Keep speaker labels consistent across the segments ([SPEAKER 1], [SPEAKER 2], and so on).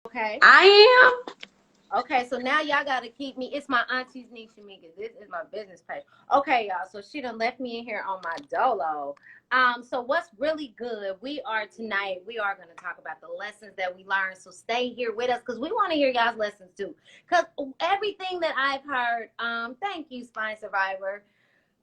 [SPEAKER 1] Okay.
[SPEAKER 2] I am.
[SPEAKER 1] Okay, so now y'all gotta keep me. It's my auntie's niece, Shamika. This is my business page. Okay, y'all. So she done left me in here on my dolo. So what's really good? We are gonna talk about the lessons that we learned. So stay here with us because we want to hear y'all's lessons too. Because everything that I've heard, thank you, Spine Survivor.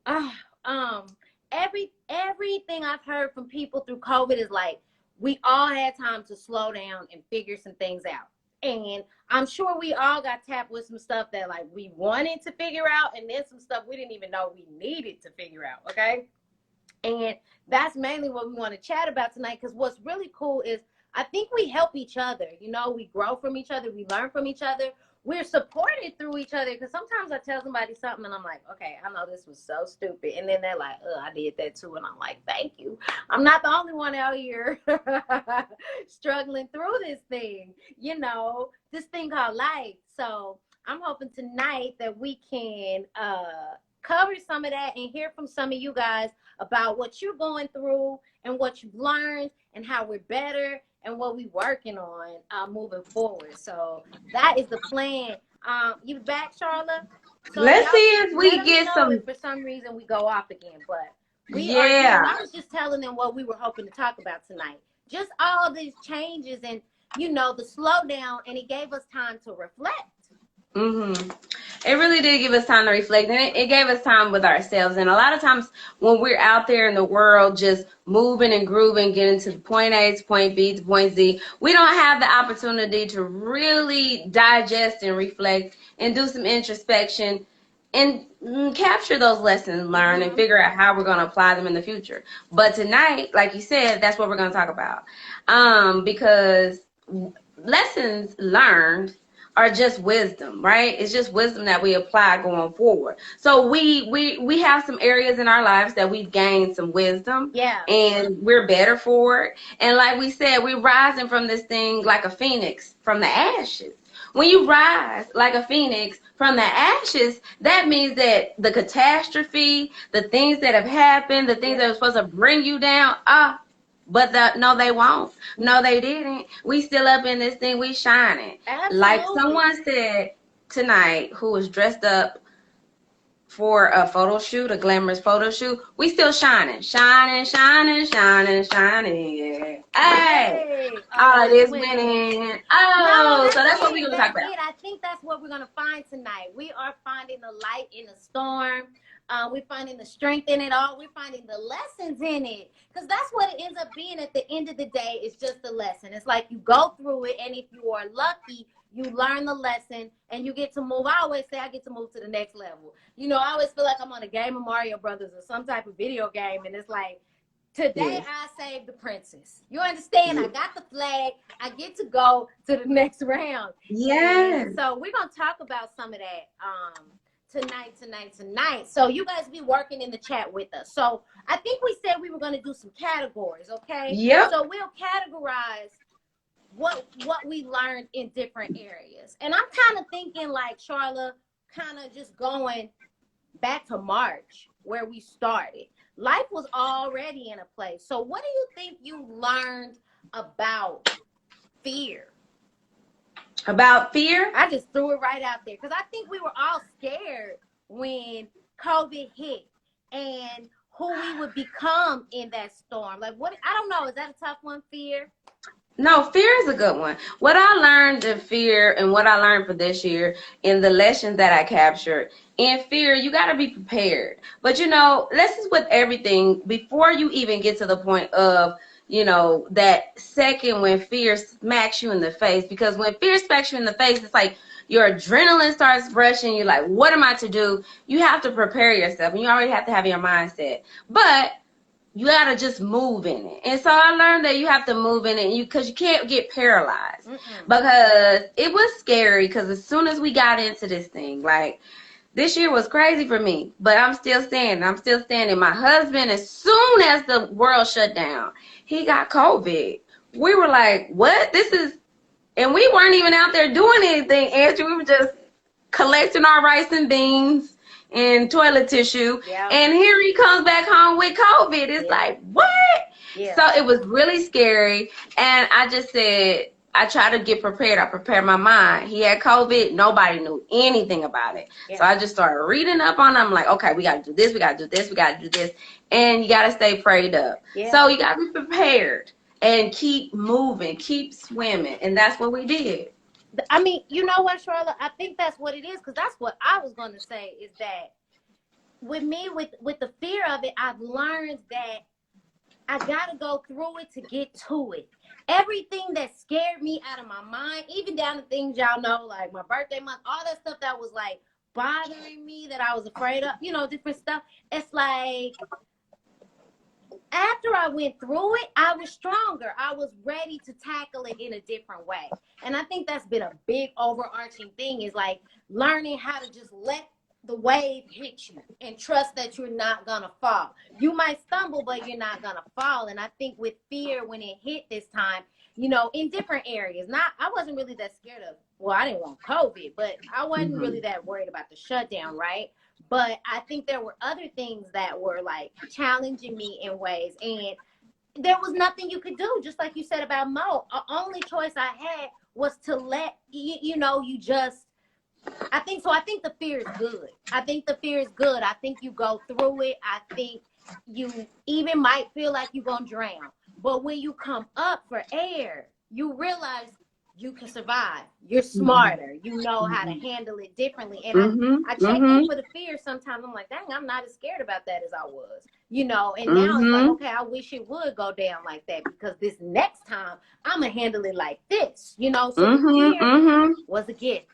[SPEAKER 1] Uh, um, everything I've heard from people through COVID is like we all had time to slow down and figure some things out. And I'm sure we all got tapped with some stuff that like we wanted to figure out, and then some stuff we didn't even know we needed to figure out. Okay. And that's mainly what we want to chat about tonight. Because what's really cool is I think we help each other. You know, we grow from each other. We learn from each other. We're supported through each other. Because sometimes I tell somebody something and I'm like, okay, I know this was so stupid. And then they're like, I did that too. And I'm like, thank you. I'm not the only one out here struggling through this thing, you know, this thing called life. So I'm hoping tonight that we can cover some of that and hear from some of you guys about what you're going through and what you've learned and how we're better and what we're working on moving forward. So that is the plan. You back, Charlotte? So
[SPEAKER 2] Let's see if
[SPEAKER 1] let
[SPEAKER 2] we
[SPEAKER 1] us
[SPEAKER 2] get
[SPEAKER 1] know
[SPEAKER 2] some.
[SPEAKER 1] if for some reason we go off again, but we are here. And
[SPEAKER 2] Yeah.
[SPEAKER 1] I was just telling them what we were hoping to talk about tonight. Just all these changes and, you know, the slowdown, and it gave us time to reflect.
[SPEAKER 2] It really did give us time to reflect, and it gave us time with ourselves. And a lot of times when we're out there in the world just moving and grooving, getting to point A to point B to point Z, we don't have the opportunity to really digest and reflect and do some introspection and capture those lessons learned and figure out how we're going to apply them in the future. But tonight, like you said, that's what we're going to talk about, because lessons learned are just wisdom, right? It's just wisdom that we apply going forward. So we have some areas in our lives that we've gained some wisdom,
[SPEAKER 1] Yeah,
[SPEAKER 2] and we're better for it. And like we said, we're rising from this thing like a phoenix from the ashes. When you rise like a phoenix from the ashes, that means that the catastrophe, the things that have happened, the things that are supposed to bring you down, but no, they won't. No, they didn't. We still up in this thing. We shining.
[SPEAKER 1] absolutely.
[SPEAKER 2] Like someone said tonight, who was dressed up for a photo shoot, a glamorous photo shoot. We still shining, shining, shining, shining, shining. Yeah. Hey, all this winning. Oh, so that's what we're gonna talk about.
[SPEAKER 1] I think that's what we're gonna find tonight. We are finding the light in the storm. We're finding the strength in it all. We're finding the lessons in it. Because that's what it ends up being at the end of the day. It's just a lesson. It's like you go through it, and if you are lucky, you learn the lesson, and you get to move. I always say I get to move to the next level. You know, I always feel like I'm on a game of Mario Brothers or some type of video game, and it's like, today I saved the princess. You understand? I got the flag. I get to go to the next round.
[SPEAKER 2] Yeah.
[SPEAKER 1] So we're going to talk about some of that tonight. So you guys be working in the chat with us. So I think we said we were going to do some categories, okay?
[SPEAKER 2] Yep.
[SPEAKER 1] So we'll categorize what we learned in different areas. And I'm kind of thinking like Charla, kind of just going back to March where we started. Life was already in a place. So what do you think you learned about fear?
[SPEAKER 2] About fear?
[SPEAKER 1] I just threw it right out there because I think we were all scared when COVID hit and who we would become in that storm. Like, what? I don't know. Is that a tough one, fear?
[SPEAKER 2] No, fear is a good one. What I learned in fear and what I learned for this year in the lessons that I captured, in fear, you got to be prepared. But, you know, lessons with everything before you even get to the point of, you know, that second when fear smacks you in the face. Because when fear smacks you in the face, it's like your adrenaline starts rushing. You're like, what am I to do? You have to prepare yourself, and you already have to have your mindset. But you gotta just move in it. And so I learned that you have to move in it because you can't get paralyzed. Because it was scary because as soon as we got into this thing, like this year was crazy for me, but I'm still standing. My husband, as soon as the world shut down, he got COVID. We were like, what? And we weren't even out there doing anything, Andrew. We were just collecting our rice and beans and toilet tissue. Yeah. And here he comes back home with COVID. It's like, what? Yeah. So it was really scary. And I just said, I try to get prepared. I prepare my mind. He had COVID. Nobody knew anything about it. Yeah. So I just started reading up on it. I'm like, okay, we got to do this. We got to do this. We got to do this. And you got to stay prayed up. Yeah. So you got to be prepared and keep moving, keep swimming. And that's what we did.
[SPEAKER 1] I mean, you know what, Charlotte? I think that's what it is, because that's what I was going to say, is that with me, with the fear of it, I've learned that I got to go through it to get to it. Everything that scared me out of my mind, even down to things y'all know, like my birthday month, all that stuff that was like bothering me, that I was afraid of, you know, different stuff. It's like, after I went through it, I was stronger. I was ready to tackle it in a different way. And I think that's been a big overarching thing, is like learning how to just let the wave hit you and trust that you're not going to fall. You might stumble, but you're not going to fall. And I think with fear, when it hit this time, you know, in different areas, I wasn't really that scared of, well, I didn't want COVID, but I wasn't really that worried about the shutdown, right? But I think there were other things that were like challenging me in ways, and there was nothing you could do. Just like you said about Mo, the only choice I had was to let I think the fear is good. I think the fear is good. I think you go through it. I think you even might feel like you're going to drown. But when you come up for air, you realize you can survive. You're smarter. You know how to handle it differently. And I check in for the fear sometimes. I'm like, dang, I'm not as scared about that as I was. You know, and now it's like, okay, I wish it would go down like that, because this next time I'm going to handle it like this. You know, so the fear was a gift.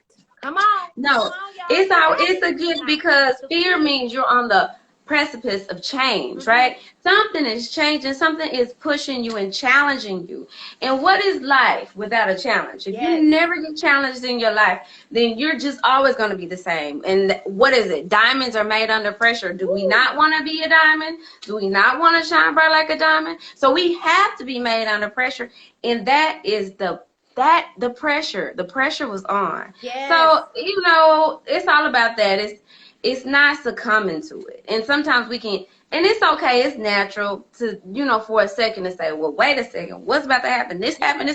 [SPEAKER 1] Come on.
[SPEAKER 2] No,
[SPEAKER 1] come on,
[SPEAKER 2] it's a gift, because fear means you're on the precipice of change, right? Something is changing, something is pushing you and challenging you. And what is life without a challenge? If you never get challenged in your life, then you're just always going to be the same. And what is it? Diamonds are made under pressure. Do we not want to be a diamond? Do we not want to shine bright like a diamond? So we have to be made under pressure. And that is the pressure was on. Yes. So, you know, it's all about that. It's not succumbing to it. And sometimes we can, and it's okay, it's natural to, you know, for a second to say, well, wait a second, what's about to happen? This happened.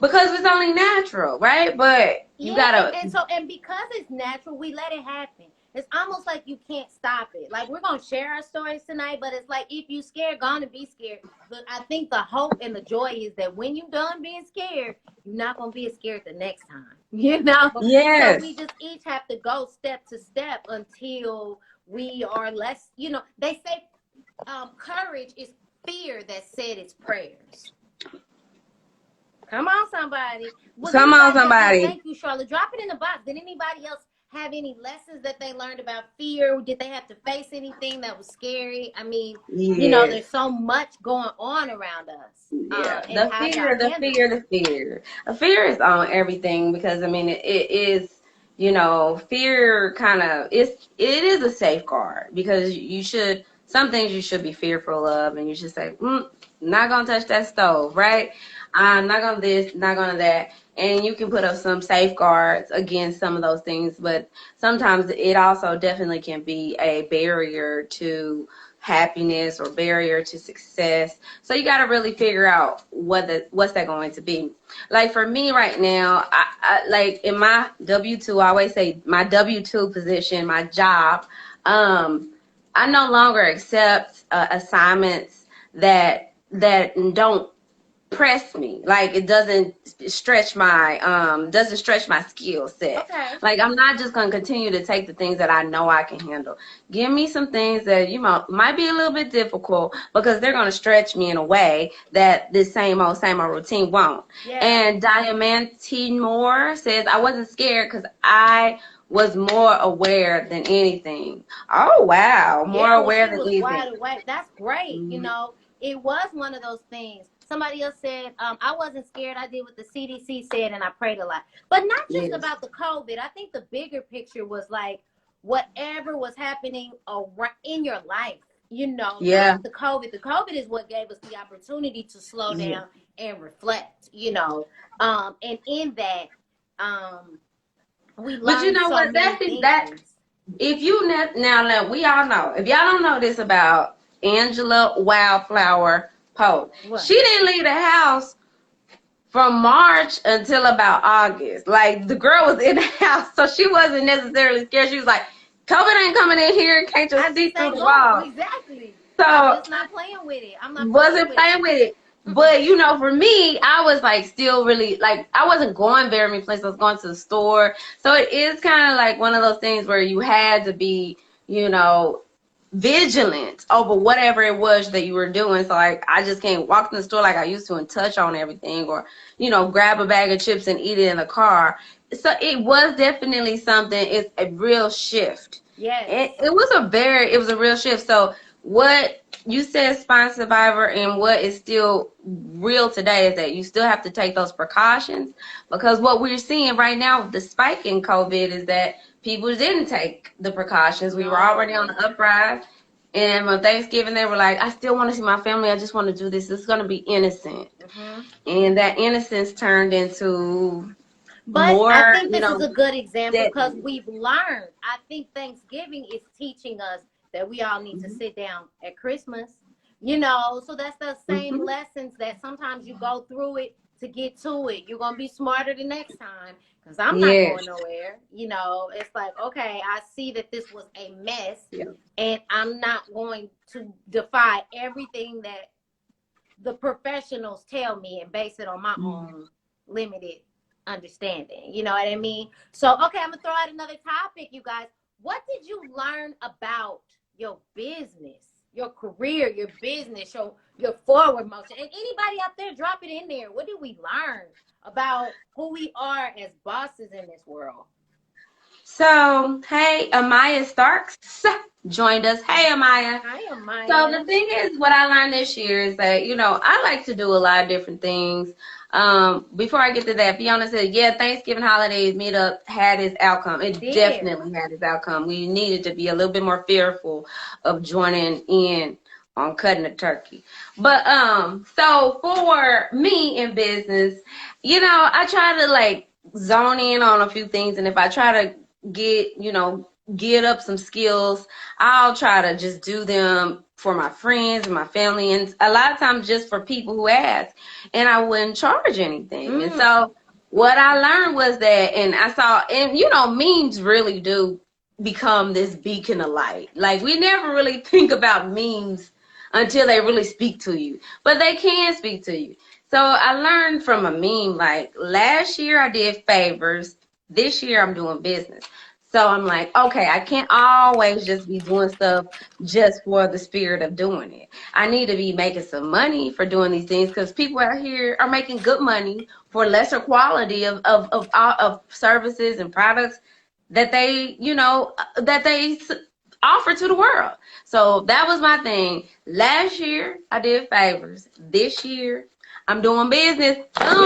[SPEAKER 2] Because it's only natural, right? But you gotta.
[SPEAKER 1] And because it's natural, we let it happen. It's almost like you can't stop it. Like, we're going to share our stories tonight, but it's like, if you're scared, gonna be scared. But I think the hope and the joy is that when you're done being scared, you're not going to be as scared the next time. You know? Yes. So we just each have to go step to step until we are less, you know, they say courage is fear that said its prayers. Come on, somebody.
[SPEAKER 2] Come on, somebody.
[SPEAKER 1] Thank you, Charlotte. Drop it in the box. Did anybody else have any lessons that they learned about fear? Did they have to face anything that was scary? I mean, you know, there's so much going on around us.
[SPEAKER 2] Yeah, the fear. The fear is on everything, because, I mean, it is, you know, fear kind of, it is a safeguard, because some things you should be fearful of, and you should say, not going to touch that stove, right? I'm not going to this, not going to that. And you can put up some safeguards against some of those things, but sometimes it also definitely can be a barrier to happiness or barrier to success. So you got to really figure out what's that going to be. Like for me right now, I like in my W-2, I always say my W-2 position, my job, I no longer accept assignments that don't press me. Like, it doesn't stretch my skill set. Okay. Like, I'm not just going to continue to take the things that I know I can handle. Give me some things that, you know, might be a little bit difficult, because they're going to stretch me in a way that this same old routine won't. Yeah. And Diamante Moore says, I wasn't scared because I was more aware than anything. Oh, wow. More aware than anything.
[SPEAKER 1] That's great. You know, it was one of those things. Somebody else said, I wasn't scared. I did what the CDC said, and I prayed a lot. But not just about the COVID. I think the bigger picture was like whatever was happening in your life, you know. Yeah. The COVID. The COVID is what gave us the opportunity to slow down and reflect, you know. And in that, we learned. But you know what?
[SPEAKER 2] That if you now we all know. If y'all don't know this about Angela Wildflower Pope. What? She didn't leave the house from March until about August. Like, the girl was in the house, so she wasn't necessarily scared. She was like, COVID ain't coming in here. Can't just see through the wall.
[SPEAKER 1] Exactly.
[SPEAKER 2] So
[SPEAKER 1] I'm just not playing with it. I'm not
[SPEAKER 2] wasn't playing with it. But, you know, for me, I was like still really like, I wasn't going very many places. I was going to the store. So it is kind of like one of those things where you had to be, you know, vigilant over whatever it was that you were doing. So like, I just can't walk in the store like I used to and touch on everything, or, you know, grab a bag of chips and eat it in the car. So it was definitely something. It's a real shift.
[SPEAKER 1] Yes.
[SPEAKER 2] It was a real shift. So what you said, Spine Survivor, and what is still real today is that you still have to take those precautions, because what we're seeing right now with the spike in COVID is that people didn't take the precautions. We were already on the uprise. And on Thanksgiving, they were like, I still want to see my family. I just want to do this. It's going to be innocent. And that innocence turned into more,
[SPEAKER 1] I think this is a good example because we've learned. I think Thanksgiving is teaching us that we all need to sit down at Christmas. You know, so that's the same lessons that sometimes you go through it to get to it. You're going to be smarter the next time, because I'm not going nowhere. You know, it's like, okay, I see that this was a mess, and I'm not going to defy everything that the professionals tell me and base it on my own limited understanding. You know what I mean? So, okay, I'm going to throw out another topic, you guys. What did you learn about your business, your career, your business, your forward motion? And anybody out there, drop it in there. What did we learn about who we are as bosses in this world?
[SPEAKER 2] So, hey, Amaya Starks joined us. Hey, Amaya.
[SPEAKER 1] Hi, Amaya.
[SPEAKER 2] So the thing is, what I learned this year is that, you know, I like to do a lot of different things. Before I get to that, Fiona said, yeah, Thanksgiving holidays meetup had its outcome. It definitely had its outcome. We needed to be a little bit more fearful of joining in on cutting the turkey. But so for me in business, you know, I try to like zone in on a few things, and if I try to get up some skills, I'll try to just do them for my friends and my family, and a lot of times just for people who ask, and I wouldn't charge anything. And so what I learned was that, and I saw, and you know, memes really do become this beacon of light. Like, we never really think about memes until they really speak to you, but they can speak to you. So I learned from a meme, like last year I did favors, this year I'm doing business. So I'm like, okay, I can't always just be doing stuff just for the spirit of doing it. I need to be making some money for doing these things, because people out here are making good money for lesser quality of services and products that they, you know, that they offer to the world. So that was my thing. Last year I did favors. This year I'm doing business.
[SPEAKER 1] Major.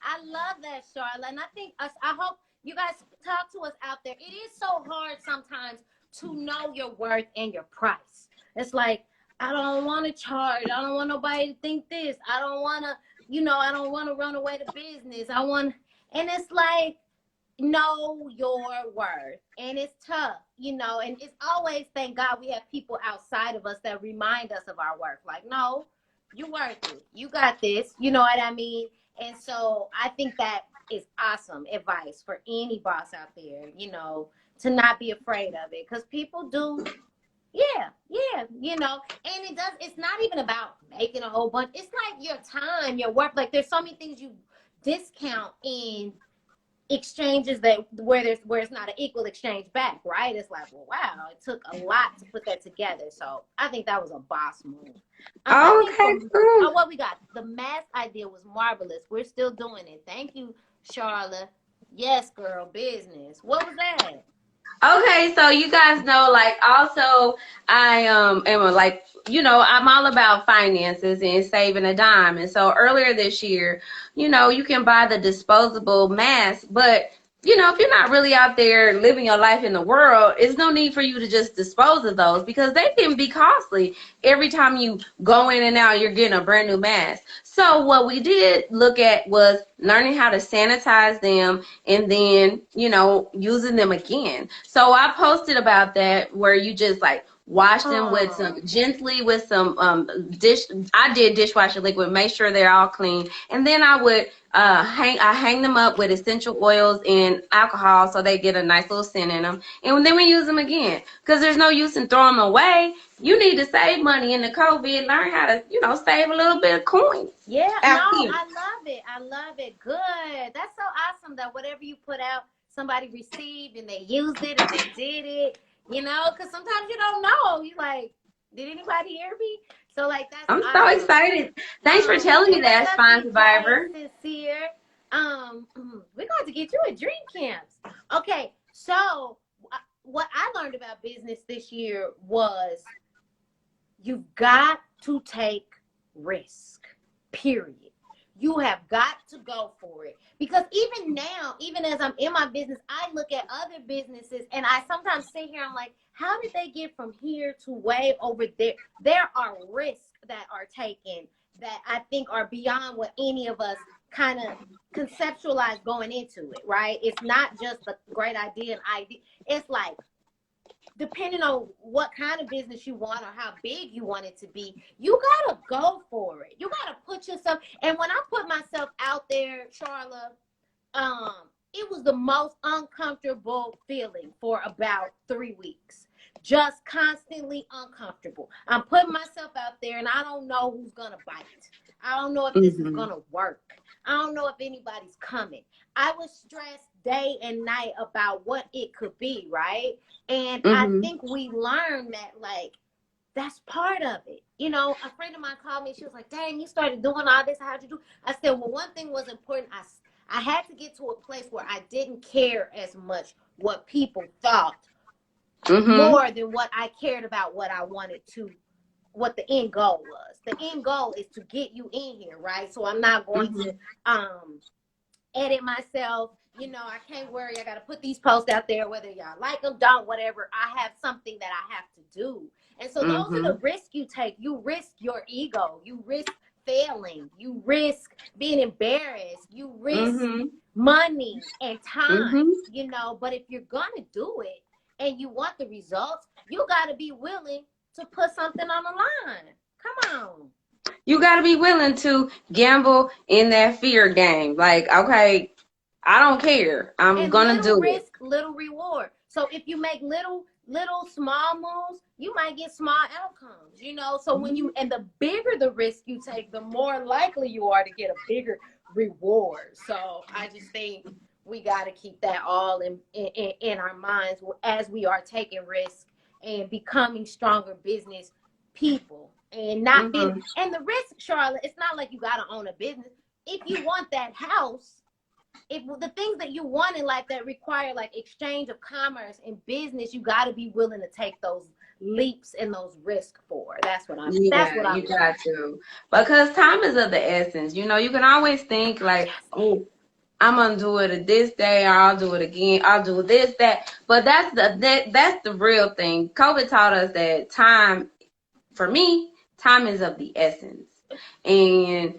[SPEAKER 1] I love that, Charlotte. And I hope you guys talk to us out there. It is so hard sometimes to know your worth and your price. It's like, I don't want to charge. I don't want nobody to think this. I don't want to, I don't want to run away to business. And it's like, know your worth. And it's tough, and it's always, thank God, we have people outside of us that remind us of our worth. Like, no, you worth it. You got this. You know what I mean? And so I think that is awesome advice for any boss out there, to not be afraid of it. Because people do, and it's not even about making a whole bunch. It's like your time, your work. Like, there's so many things you discount in exchanges where it's not an equal exchange back, right? It's like, well, wow, it took a lot to put that together. So I think that was a boss move.
[SPEAKER 2] Cool.
[SPEAKER 1] What we got? The mask idea was marvelous. We're still doing it. Thank you, Charlotte. Yes, girl, business. What was that?
[SPEAKER 2] Okay, so you guys know, like, also I am like, I'm all about finances and saving a dime. And so earlier this year, you can buy the disposable mask, but if you're not really out there living your life in the world, it's no need for you to just dispose of those, because they can be costly. Every time you go in and out, you're getting a brand new mask. So what we did look at was learning how to sanitize them, and then, using them again. So I posted about that, where you just like wash them with some gently with some I did dishwasher liquid, make sure they're all clean, and then I would hang them up with essential oils and alcohol so they get a nice little scent in them, and then we use them again because there's no use in throwing them away. You need to save money in the COVID. Learn how to save a little bit of coins.
[SPEAKER 1] Yeah, no, I love it. I love it. Good. That's so awesome that whatever you put out, somebody received and they used it and they did it. Because sometimes you don't know. You like, did anybody hear me? So like that's
[SPEAKER 2] I'm so excited. Thanks for telling me that, Spine Survivor.
[SPEAKER 1] Sincere. We're going to get you a dream camps. Okay, so what I learned about business this year was you've got to take risk. Period. You have got to go for it. Because even now, even as I'm in my business, I look at other businesses and I sometimes sit here, I'm like, how did they get from here to way over there? There are risks that are taken that I think are beyond what any of us kind of conceptualize going into it, right? It's not just a great idea and idea. It's like, depending on what kind of business you want or how big you want it to be, you gotta go for it. You gotta put yourself. And when I put myself out there, Charla, it was the most uncomfortable feeling for about 3 weeks. Just constantly uncomfortable. I'm putting myself out there, and I don't know who's gonna bite. I don't know if this is gonna work. I don't know if anybody's coming. I was stressed day and night about what it could be, right? And I think we learned that, like, that's part of it. A friend of mine called me. She was like, dang, you started doing all this. How'd you do? I said, well, one thing was important. I had to get to a place where I didn't care as much what people thought more than what I cared about what I wanted to, what the end goal was. The end goal is to get you in here, right? So I'm not going to edit myself. I can't worry. I got to put these posts out there, whether y'all like them, don't, whatever. I have something that I have to do. And so those are the risks you take. You risk your ego. You risk failing. You risk being embarrassed. You risk money and time, But if you're going to do it and you want the results, you got to be willing to put something on the line. Come on.
[SPEAKER 2] You got to be willing to gamble in that fear game. Like, okay, I don't care. I'm going to do
[SPEAKER 1] risk, it. Little reward. So if you make little small moves, you might get small outcomes, So when and the bigger the risk you take, the more likely you are to get a bigger reward. So I just think we got to keep that all in our minds as we are taking risks and becoming stronger business people. And not being, and the risk, Charlotte, it's not like you got to own a business. If you want that house, if the things that you want in life that require like exchange of commerce and business, you got to be willing to take those leaps and those risks for. That's what I'm.
[SPEAKER 2] Yeah,
[SPEAKER 1] that's what I'm.
[SPEAKER 2] You got to, because time is of the essence. You can always think like, oh, I'm gonna do it this day, or I'll do it again. I'll do this, that. But that's the real thing. COVID taught us that time, for me, time is of the essence, and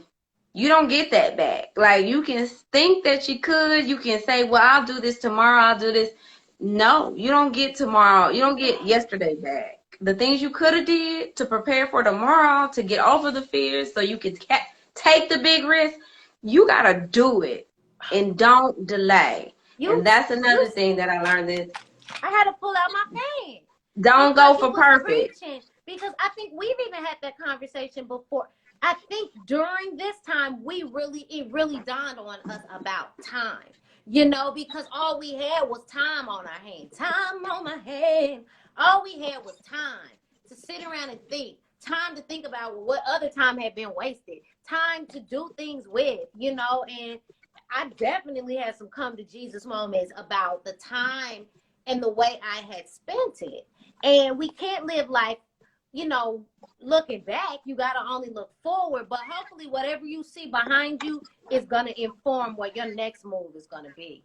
[SPEAKER 2] you don't get that back. Like, you can think that you could. You can say, well, I'll do this tomorrow. I'll do this. No, you don't get tomorrow. You don't get yesterday back. The things you could have did to prepare for tomorrow, to get over the fears so you could take the big risk, you got to do it and don't delay. And that's another thing that I learned is
[SPEAKER 1] I had to pull out my pen.
[SPEAKER 2] Don't go for perfect.
[SPEAKER 1] Because I think we've even had that conversation before. I think during this time, it really dawned on us about time, because all we had was time on our hand. Time on my hand. All we had was time to sit around and think. Time to think about what other time had been wasted. Time to do things with, and I definitely had some come to Jesus moments about the time and the way I had spent it. And we can't live life, looking back. You got to only look forward. But hopefully whatever you see behind you is going to inform what your next move is going to be.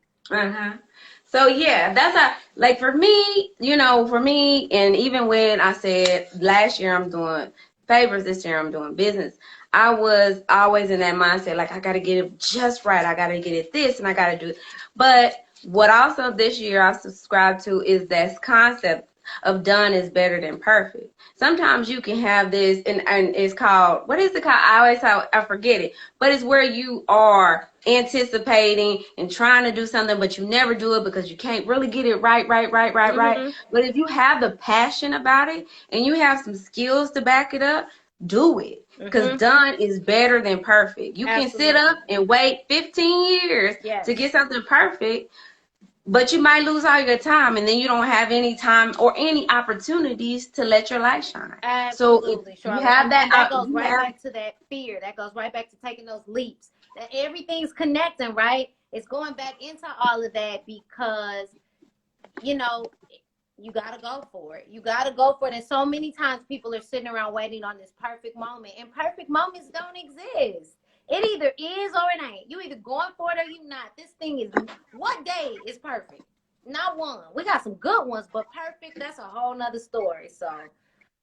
[SPEAKER 2] So yeah, that's like for me, and even when I said last year I'm doing favors, this year I'm doing business, I was always in that mindset, like I got to get it just right. I got to get it this and I got to do it. But what also this year I subscribed to is this concept of done is better than perfect. Sometimes you can have this, and it's called, what is it called? I forget it, but it's where you are anticipating and trying to do something, but you never do it because you can't really get it right.
[SPEAKER 1] Mm-hmm.
[SPEAKER 2] But if you have the passion about it and you have some skills to back it up, do it. Because
[SPEAKER 1] Mm-hmm.
[SPEAKER 2] done is better than perfect. You can sit
[SPEAKER 1] Absolutely.
[SPEAKER 2] up and wait 15 years
[SPEAKER 1] Yes.
[SPEAKER 2] to get something perfect, but you might lose all your time, and then you don't have any time or any opportunities to let your light shine. So if
[SPEAKER 1] Absolutely,
[SPEAKER 2] you
[SPEAKER 1] Charlotte.
[SPEAKER 2] have
[SPEAKER 1] And that
[SPEAKER 2] that,
[SPEAKER 1] goes
[SPEAKER 2] you
[SPEAKER 1] right
[SPEAKER 2] have,
[SPEAKER 1] back to that fear. That goes right back to taking those leaps. That everything's connecting, right? It's going back into all of that because, you know, you got to go for it. You got to go for it. And so many times people are sitting around waiting on this perfect moment, and perfect moments don't exist. It either is or it ain't. You either going for it or you not. This thing is, what day is perfect? Not one. We got some good ones, but perfect, that's a whole nother story. So,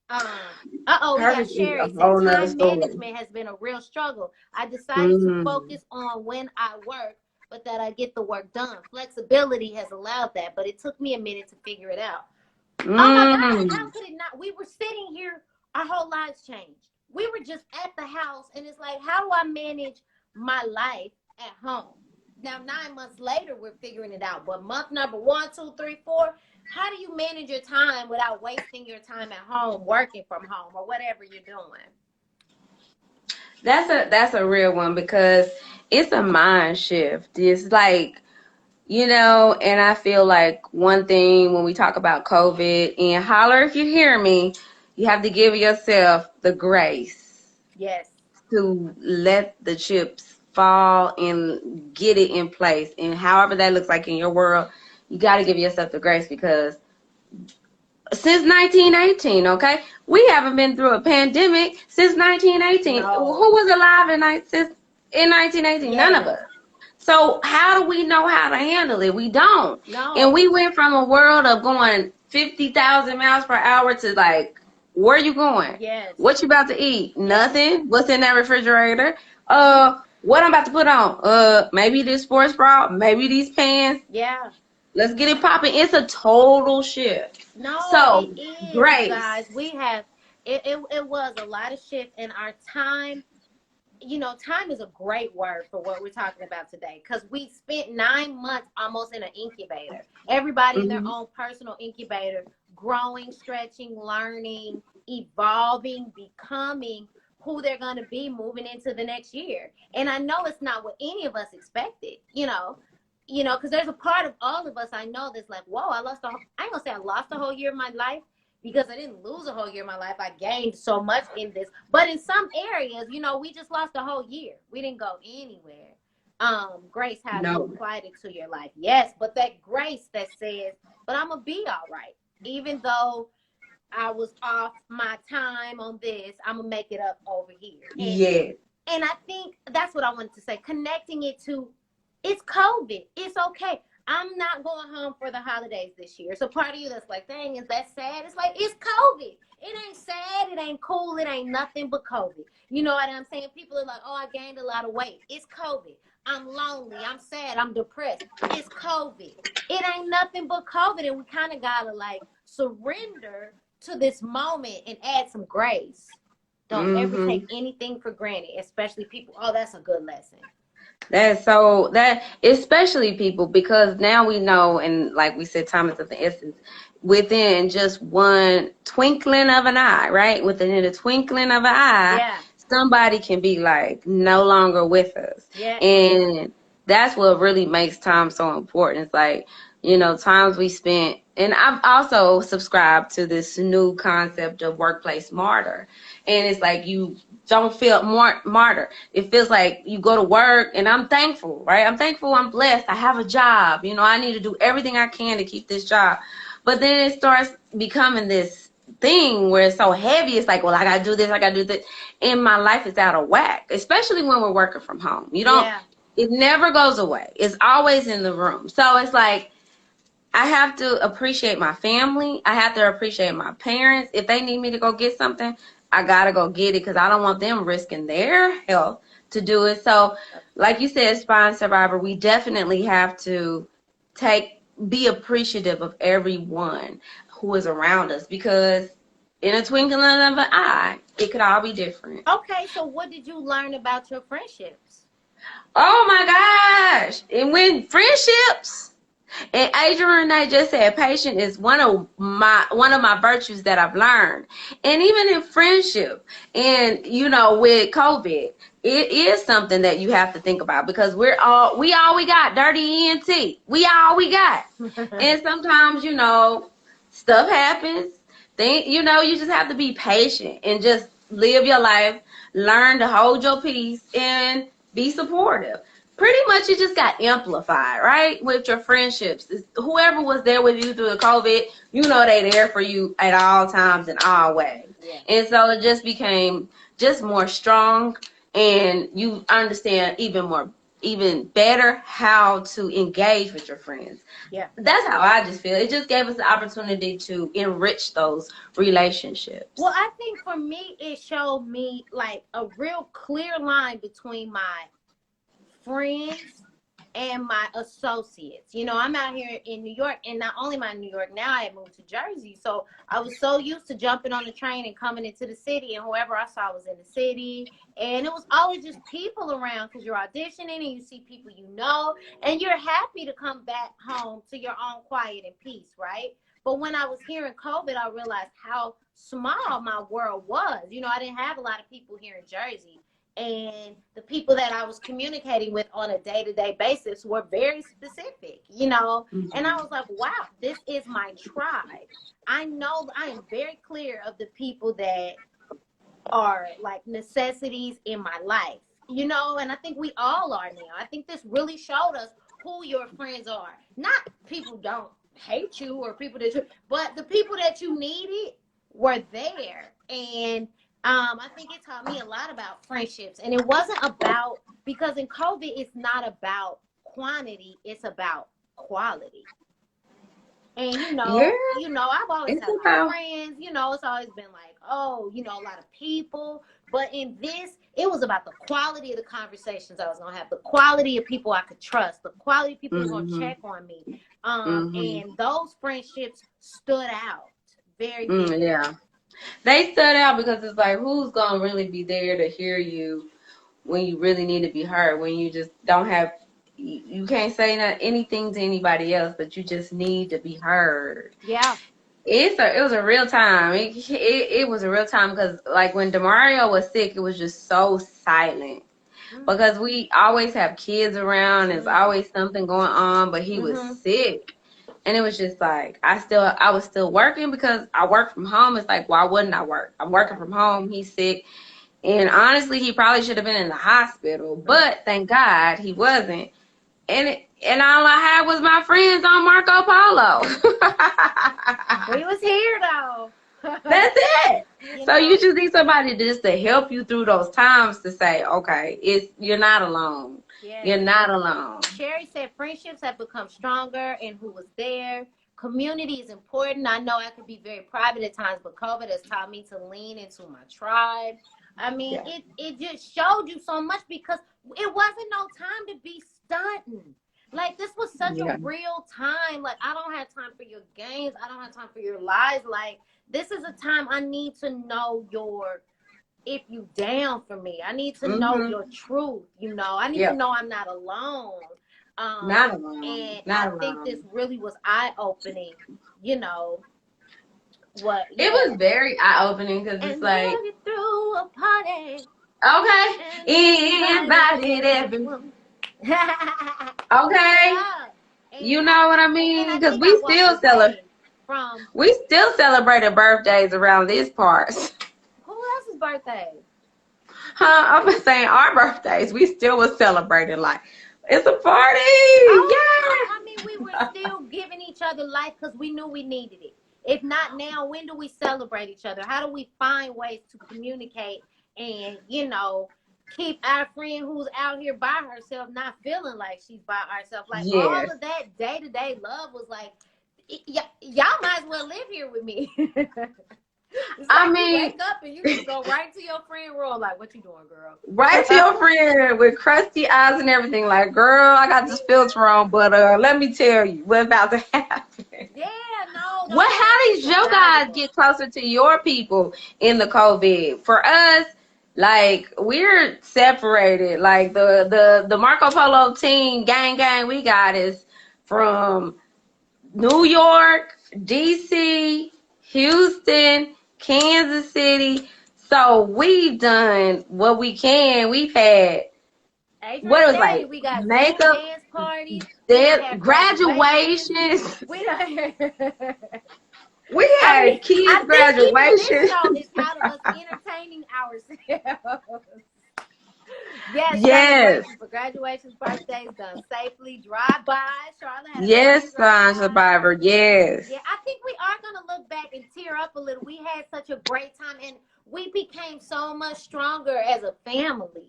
[SPEAKER 1] we got
[SPEAKER 2] perfect is a
[SPEAKER 1] Sherry said
[SPEAKER 2] whole nother
[SPEAKER 1] time
[SPEAKER 2] story.
[SPEAKER 1] management has been a real struggle. I decided to
[SPEAKER 2] Mm,
[SPEAKER 1] focus on when I work, but that I get the work done. Flexibility has allowed that, but it took me a minute to figure it out. Oh my God, how
[SPEAKER 2] mm.
[SPEAKER 1] could it not? We were sitting here, our whole lives changed. We were just at the house, and it's like, how do I manage my life at home? Now, 9 months later, we're figuring it out. But month number 1, 2, 3, 4, how do you manage your time without wasting your time at home, working from home, or whatever you're doing?
[SPEAKER 2] That's a real one because it's a mind shift. It's like, you know, and I feel like one thing when we talk about COVID, and holler if you hear me, you have to give yourself the grace
[SPEAKER 1] Yes.
[SPEAKER 2] to let the chips fall and get it in place. And however that looks like in your world, you got to give yourself the grace because since 1918, okay, we haven't been through a pandemic since 1918. Who
[SPEAKER 1] No.
[SPEAKER 2] was alive in 1918? None of
[SPEAKER 1] Yes.
[SPEAKER 2] us. So how do we know how to handle it? We don't. And
[SPEAKER 1] No.
[SPEAKER 2] we went from a world of going 50,000 miles per hour to like, where you going?
[SPEAKER 1] Yes.
[SPEAKER 2] What you about to eat?
[SPEAKER 1] Yes.
[SPEAKER 2] Nothing. What's in that refrigerator? What I'm about to put on? Maybe this sports bra, maybe these pants.
[SPEAKER 1] Yeah.
[SPEAKER 2] Let's get it popping. It's a total shift.
[SPEAKER 1] No, it
[SPEAKER 2] So,
[SPEAKER 1] is, you
[SPEAKER 2] grace.
[SPEAKER 1] guys. We have it was a lot of shift in our time. Time is a great word for what we're talking about today because we spent 9 months almost in an incubator. Everybody in their
[SPEAKER 2] Hmm.
[SPEAKER 1] own personal incubator, growing, stretching, learning, evolving, becoming who they're going to be moving into the next year. And I know it's not what any of us expected, because there's a part of all of us I know that's like, whoa, I ain't gonna say I lost a whole year of my life because I didn't lose a whole year of my life. I gained so much in this. But in some areas, we just lost a whole year. We didn't go anywhere. Grace, how do you
[SPEAKER 2] No.
[SPEAKER 1] apply it to your life? Yes, but that grace that says, but I'm gonna be all right. Even though I was off my time on this, I'm gonna make it up over here.
[SPEAKER 2] Yeah.
[SPEAKER 1] And I think that's what I wanted to say. Connecting it to it's COVID. It's okay. I'm not going home for the holidays this year. So part of you that's like, dang, is that sad? It's like, it's COVID. It ain't sad. It ain't cool. It ain't nothing but COVID. You know what I'm saying? People are like, oh, I gained a lot of weight. It's COVID. I'm lonely. I'm sad. I'm depressed. It's COVID. It ain't nothing but COVID. And we kind of got to like surrender to this moment and add some grace. Don't ever
[SPEAKER 2] Hmm.
[SPEAKER 1] take anything for granted, especially people. Oh, that's a good lesson.
[SPEAKER 2] That especially people, because now we know, and like we said, time is of the essence. Within just one twinkling of an eye, right? Within a twinkling of an eye,
[SPEAKER 1] Yeah.
[SPEAKER 2] somebody can be like no longer with us.
[SPEAKER 1] Yeah.
[SPEAKER 2] And that's what really makes time so important. It's like, times we spent, and I've also subscribed to this new concept of workplace martyr. And it's like you don't feel martyr. It feels like you go to work, and I'm thankful, right? I'm thankful, I'm blessed, I have a job. I need to do everything I can to keep this job. But then it starts becoming this thing where it's so heavy. It's like, well, I gotta do this, I gotta do this, and my life is out of whack. Especially when we're working from home.
[SPEAKER 1] Yeah.
[SPEAKER 2] It never goes away. It's always in the room. So it's like I have to appreciate my family. I have to appreciate my parents. If they need me to go get something, I gotta go get it because I don't want them risking their health to do it. So, like you said, Spine Survivor, we definitely have to be appreciative of everyone who is around us, because in a twinkling of an eye, it could all be different.
[SPEAKER 1] Okay, so what did you learn about your friendships?
[SPEAKER 2] Oh my gosh. And when friendships, and Adrian Renee just said patience is one of my virtues that I've learned. And even in friendship, and with COVID, it is something that you have to think about, because we got, dirty ENT. We all we got. And sometimes, stuff happens. You just have to be patient and just live your life, learn to hold your peace, and be supportive. Pretty much it just got amplified, right? With your friendships. Whoever was there with you through the COVID, they there for you at all times and all ways.
[SPEAKER 1] Yeah.
[SPEAKER 2] And so it just became just more strong, and you understand even better how to engage with your friends.
[SPEAKER 1] Yeah.
[SPEAKER 2] That's how I just feel. It just gave us the opportunity to enrich those relationships.
[SPEAKER 1] Well, I think for me, it showed me like a real clear line between my friends and my associates. I'm out here in New York, and not only am I in New York, now I had moved to Jersey. So I was so used to jumping on the train and coming into the city, and whoever I saw was in the city. And it was always just people around, because you're auditioning and you see people and you're happy to come back home to your own quiet and peace, right? But when I was here in COVID, I realized how small my world was. I didn't have a lot of people here in Jersey. And the people that I was communicating with on a day-to-day basis were very specific,
[SPEAKER 2] Mm-hmm.
[SPEAKER 1] And I was like, wow, this is my tribe. I know I am very clear of the people that are like necessities in my life, and I think we all are now. I think this really showed us who your friends are. Not people don't hate you or people but the people that you needed were there. And I think it taught me a lot about friendships. And it wasn't about, because in COVID, it's not about quantity, it's about quality. And I've always had a lot of friends, it's always been like, a lot of people. But in this, it was about the quality of the conversations I was going to have, the quality of people I could trust, the quality of people who were going to check on me. And those friendships stood out very good.
[SPEAKER 2] Yeah. They stood out because it's like, who's going to really be there to hear you when you really need to be heard, when you just don't have, you can't say anything to anybody else, but you just need to be heard.
[SPEAKER 1] Yeah.
[SPEAKER 2] It was a real time. It was a real time, because like when DeMario was sick, it was just so silent. Mm-hmm. Because we always have kids around, there's always something going on, but he was sick. And it was just like, I was still working because I work from home. It's like, why wouldn't I work? I'm working from home. He's sick. And honestly, he probably should have been in the hospital, but thank God he wasn't. And all I had was my friends on Marco Polo.
[SPEAKER 1] We was here though.
[SPEAKER 2] That's it. So you just need somebody to help you through those times, to say, okay, you're not alone. Yes. You're not alone.
[SPEAKER 1] Sherry said friendships have become stronger, and who was there. Community is important. I know I could be very private at times, but COVID has taught me to lean into my tribe. I mean, it just showed you so much, because it wasn't no time to be stunting. Like, this was such a real time. Like, I don't have time for your games. I don't have time for your lies. Like, this is a time I need to know if you down for me. I need to know your truth, I need to know I'm not alone.
[SPEAKER 2] Not alone.
[SPEAKER 1] And I think this really was eye-opening, what.
[SPEAKER 2] It was very eye-opening, because it's like.
[SPEAKER 1] Through a party.
[SPEAKER 2] Okay. Invited everyone. Okay. Yeah. You know what I mean? Because we still celebrated birthdays around this part.
[SPEAKER 1] Who else's birthday?
[SPEAKER 2] I'm saying our birthdays, we still was celebrating like it's a party.
[SPEAKER 1] I mean, we were still giving each other life because we knew we needed it. If not now, when do we celebrate each other? How do we find ways to communicate and, keep our friend who's out here by herself not feeling like she's by herself? Like, all of that day-to-day love was like, y'all might as well live here with me. It's like, I mean, you wake up and you can go right to your friend room, like, what you doing, girl?
[SPEAKER 2] Right to your friend with crusty eyes and everything, like, girl, I got this filter on, but let me tell you what's about to happen.
[SPEAKER 1] Yeah, no, hold on.
[SPEAKER 2] How did you guys get closer to your people in the COVID? For us, like, we're separated. Like, the Marco Polo team gang we got is from New York, DC, Houston, Kansas City. So we've done what we can. We've had what it was like
[SPEAKER 1] we got
[SPEAKER 2] makeup,
[SPEAKER 1] dance parties,
[SPEAKER 2] graduations.
[SPEAKER 1] We done.
[SPEAKER 2] We had kids' graduations.
[SPEAKER 1] This show is out of us entertaining ourselves. Yes. For graduations, birthdays done safely. Drive-by. Charlotte had
[SPEAKER 2] yes, Survivor. Yes.
[SPEAKER 1] Yeah, I think we are gonna look back and tear up a little. We had such a great time, and we became so much stronger as a family.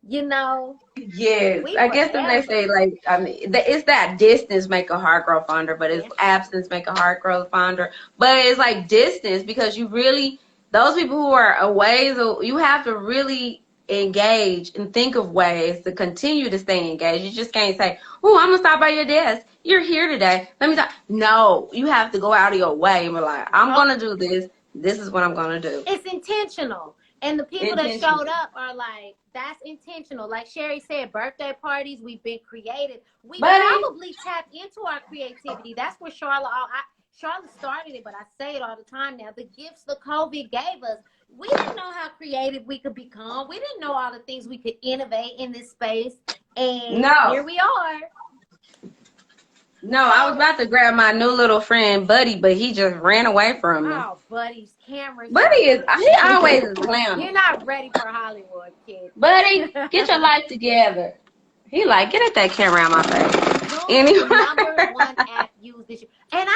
[SPEAKER 1] You know.
[SPEAKER 2] Yes, I guess when they say, like, I mean, it's that distance make a heart grow fonder, but it's absence make a heart grow fonder. But it's like distance because you really, those people who are away, so you have to really engage and think of ways to continue to stay engaged. You just can't say, "Oh, I'm gonna stop by your desk. You're here today. Let me talk." No, you have to go out of your way and be like, "I'm gonna do this. This is what I'm gonna do."
[SPEAKER 1] It's intentional, and the people that showed up are like, that's intentional. Like Sherry said, birthday parties, we've been creative. We probably tapped into our creativity. That's where Charlotte started it, but I say it all the time now. The gifts the COVID gave us, we didn't know how creative we could become. We didn't know all the things we could innovate in this space. And here we are.
[SPEAKER 2] No, I was about to grab my new little friend, Buddy, but he just ran away from me.
[SPEAKER 1] Oh, Buddy's cameras.
[SPEAKER 2] He always is clowning.
[SPEAKER 1] You're not ready for Hollywood, kid.
[SPEAKER 2] Buddy, get your life together. He like, get at that camera out my face.
[SPEAKER 1] Zoom is the #1 app used this year. And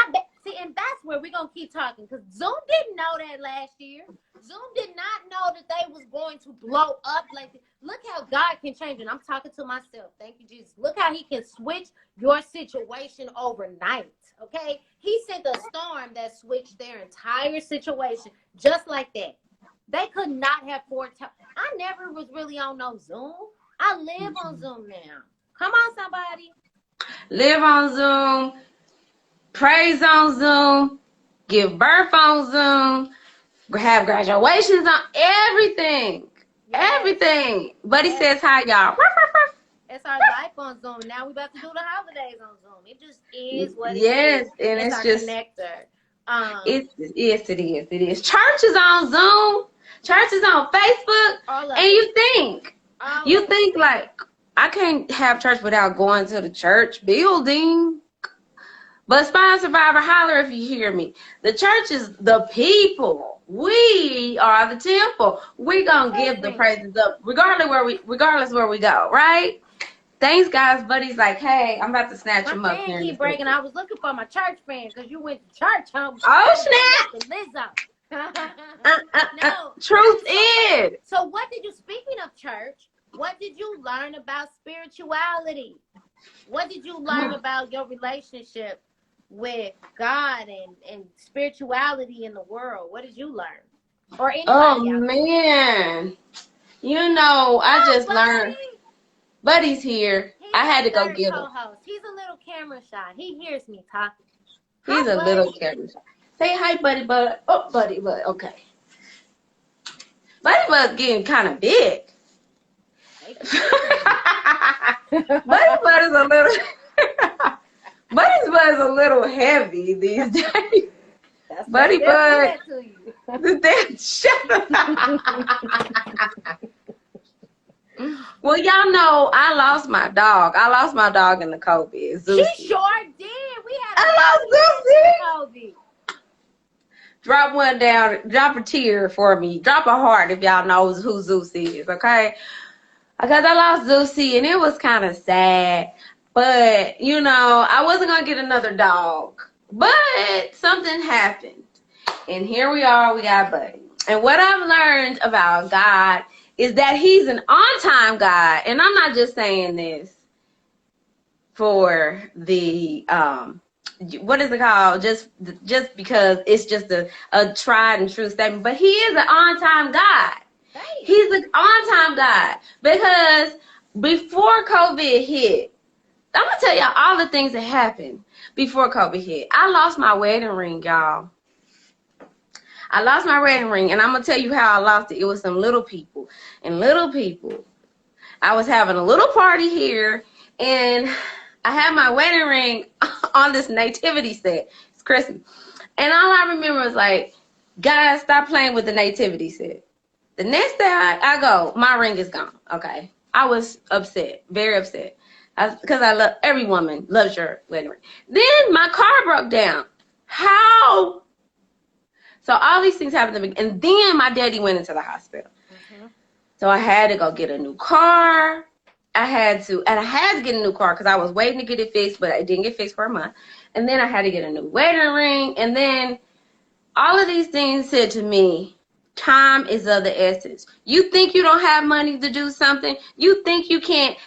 [SPEAKER 1] and that's where we're going to keep talking, because Zoom didn't know that last year. Zoom did not know that they was going to blow up like this. Look how God can change it. I'm talking to myself. Thank you, Jesus. Look how he can switch your situation overnight, okay? He sent a storm that switched their entire situation just like that. They could not have foretell. I never was really on no Zoom. I live on Zoom now. Come on, somebody.
[SPEAKER 2] Live on Zoom. Praise on Zoom. Give birth on Zoom. Have graduations on everything. Yes. Everything. Buddy says hi, y'all.
[SPEAKER 1] It's our life on Zoom. Now we about to do the holidays on Zoom. It just is what it is.
[SPEAKER 2] Yes, and it's
[SPEAKER 1] our
[SPEAKER 2] just
[SPEAKER 1] connector.
[SPEAKER 2] It is. Church is on Zoom. Church is on Facebook. And you think like, I can't have church without going to the church building. But Spine Survivor, holler if you hear me. The church is the people. We are the temple. We're gonna give the praises up, regardless where we go, right? Thanks, guys. Buddy's like, hey, I'm about to snatch him up here.
[SPEAKER 1] Keep breaking. I was looking for my church friend because you went to church.
[SPEAKER 2] Oh,
[SPEAKER 1] snap!
[SPEAKER 2] No. Truth is.
[SPEAKER 1] So what did you? Speaking of church, what did you learn about spirituality? What did you learn about your relationship with God and spirituality in the world? What did you learn? Or anybody?
[SPEAKER 2] Oh man, I just learned. Buddy's here. I had to go get him.
[SPEAKER 1] He's a little camera shy. He hears me talking.
[SPEAKER 2] He's a little camera shy. Say hi, Buddy Bud. Oh, Buddy Bud. Okay. Buddy Bud's getting kind of big. Buddy Bud is a little. Buddy's Bud is a little heavy these days. Buddy Bud. Shut up. Well, y'all know I lost my dog. I lost my dog in the COVID. Zeusy.
[SPEAKER 1] She sure did. We had I
[SPEAKER 2] lost Zeusy. Drop one down. Drop a tear for me. Drop a heart if y'all know who Zeusy is, okay? Because I lost Zeusy and it was kind of sad. But, I wasn't going to get another dog. But something happened. And here we are. We got Buddy. And what I've learned about God is that he's an on-time God. And I'm not just saying this for the, what is it called? Just because it's just a tried and true statement. But he is an on-time God. Right. He's an on-time God. Because before COVID hit, I'm gonna tell y'all all the things that happened before COVID hit. I lost my wedding ring, y'all. I lost my wedding ring, and I'm gonna tell you how I lost it. It was some little people, and little people. I was having a little party here, and I had my wedding ring on this nativity set. It's Christmas, and all I remember was like, guys, stop playing with the nativity set. The next day I go, my ring is gone. Okay, I was upset, very upset, because I love, every woman loves your wedding ring. Then my car broke down. How? So all these things happened to me, and then my daddy went into the hospital. Mm-hmm. So I had to go get a new car. I had to get a new car because I was waiting to get it fixed, but I didn't get fixed for a month. And then I had to get a new wedding ring, and then all of these things said to me, time is of the essence. You think you don't have money to do something? You think you can't,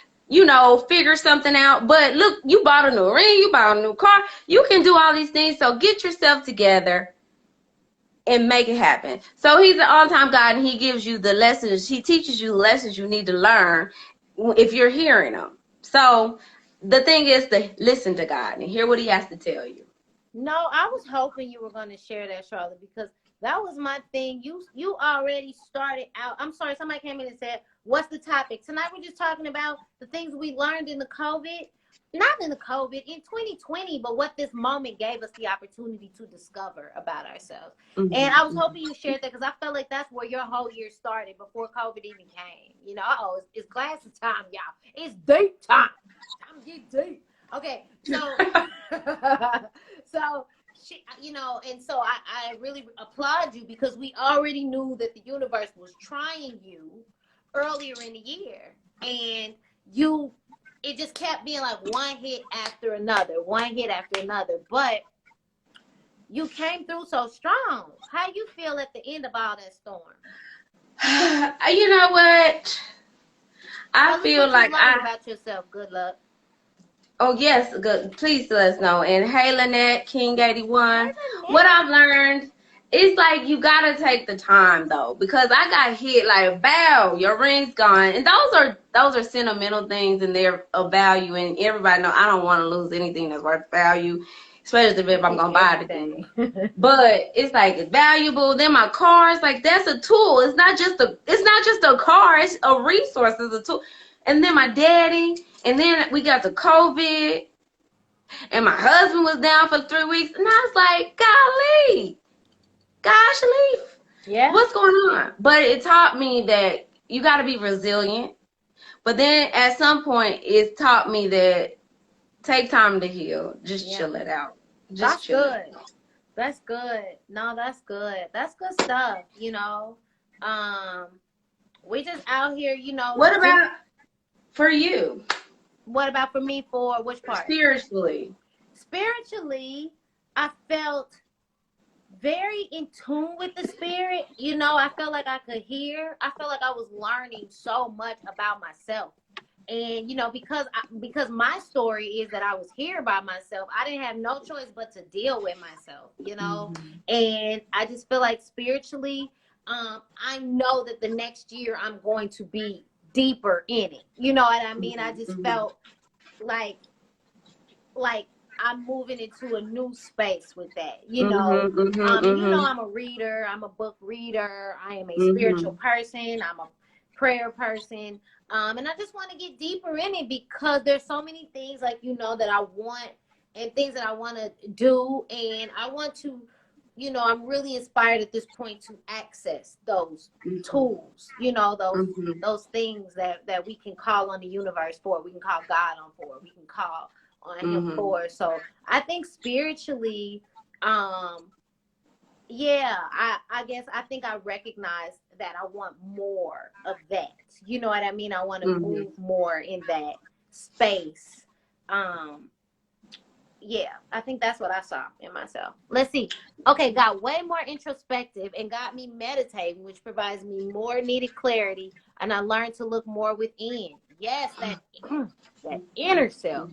[SPEAKER 2] figure something out? But look, you bought a new ring, you bought a new car. You can do all these things. So get yourself together and make it happen. So he's an on-time God, and he gives you the lessons. He teaches you the lessons you need to learn if you're hearing them. So the thing is to listen to God and hear what he has to tell you.
[SPEAKER 1] No, I was hoping you were going to share that, Charlotte, because that was my thing. You already started out. I'm sorry, somebody came in and said, what's the topic? Tonight we're just talking about the things we learned in the COVID. Not in the COVID, in 2020, but what this moment gave us the opportunity to discover about ourselves. Mm-hmm. And I was hoping you shared that because I felt like that's where your whole year started before COVID even came. It's classes time, y'all. It's deep time. Time to get deep. Okay, so, and so I really applaud you because we already knew that the universe was trying you earlier in the year. And it just kept being like one hit after another. But you came through so strong. How you feel at the end of all that storm?
[SPEAKER 2] You know what? I feel like
[SPEAKER 1] about yourself. Good luck.
[SPEAKER 2] Oh, yes. Good. Please let us know. And hey, Lynette, King 81. What I've learned is like you got to take the time, though, because I got hit like, bow, your ring's gone. And those are sentimental things, and they're of value. And everybody know I don't want to lose anything that's worth value, especially if I'm going to buy the thing. But it's like it's valuable. Then my car is like, that's a tool. It's not just a car. It's a resource. It's a tool. And then my daddy. And then we got the COVID, and my husband was down for 3 weeks, and I was like, golly, gosh, Leaf, yeah, what's going on? But it taught me that you got to be resilient. But then at some point, it taught me that take time to heal. Just chill it out.
[SPEAKER 1] That's good. That's good. No, that's good. That's good stuff, We just out here,
[SPEAKER 2] What about for you?
[SPEAKER 1] What about for me? For which part?
[SPEAKER 2] Spiritually,
[SPEAKER 1] I felt very in tune with the spirit. I felt like I could hear. I felt like I was learning so much about myself. And, because my story is that I was here by myself, I didn't have no choice but to deal with myself, Mm-hmm. And I just feel like spiritually, I know that the next year I'm going to be deeper in it. You know what I mean? I just felt like I'm moving into a new space with that. I'm a reader. I'm a book reader. I am a spiritual person. I'm a prayer person. And I just want to get deeper in it because there's so many things that I want and things that I want to do. And I want to, I'm really inspired at this point to access those tools, those things that we can call on the universe for, we can call God on for, we can call on him for. So I think spiritually, I guess I think I recognize that I want more of that. You know what I mean? I want to move more in that space. I think that's what I saw in myself. Let's see. Okay, got way more introspective and got me meditating, which provides me more needed clarity, and I learned to look more within. Yes, that inner self.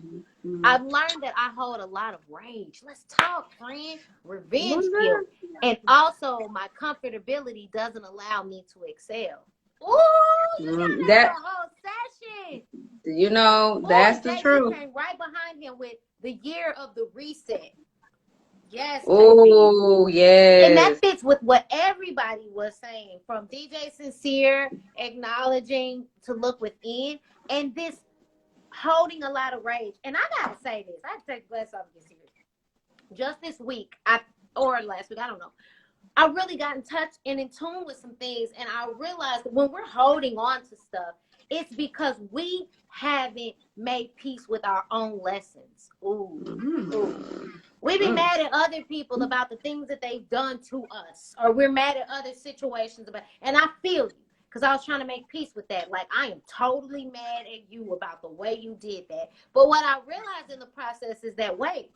[SPEAKER 1] I've learned that I hold a lot of rage. Let's talk, friend. Revenge guilt. And also my comfortability doesn't allow me to excel. Ooh, you got that whole session.
[SPEAKER 2] You know,
[SPEAKER 1] Boy,
[SPEAKER 2] that's the
[SPEAKER 1] JB
[SPEAKER 2] truth.
[SPEAKER 1] came right behind him with the year of the reset. Yes, JB.
[SPEAKER 2] Oh,
[SPEAKER 1] And that
[SPEAKER 2] yes.
[SPEAKER 1] fits with what everybody was saying, from DJ Sincere acknowledging to look within, and this holding a lot of rage. And I gotta say this, I have to take the glass off and get serious. Just this week, or last week, I don't know, I really got in touch and in tune with some things, and I realized that when we're holding on to stuff, it's because we haven't made peace with our own lessons. Ooh. We be mad at other people about the things that they've done to us, or we're mad at other situations about. And I feel you, because I was trying to make peace with that. Like, I am totally mad at you about the way you did that. But what I realized in the process is that, wait,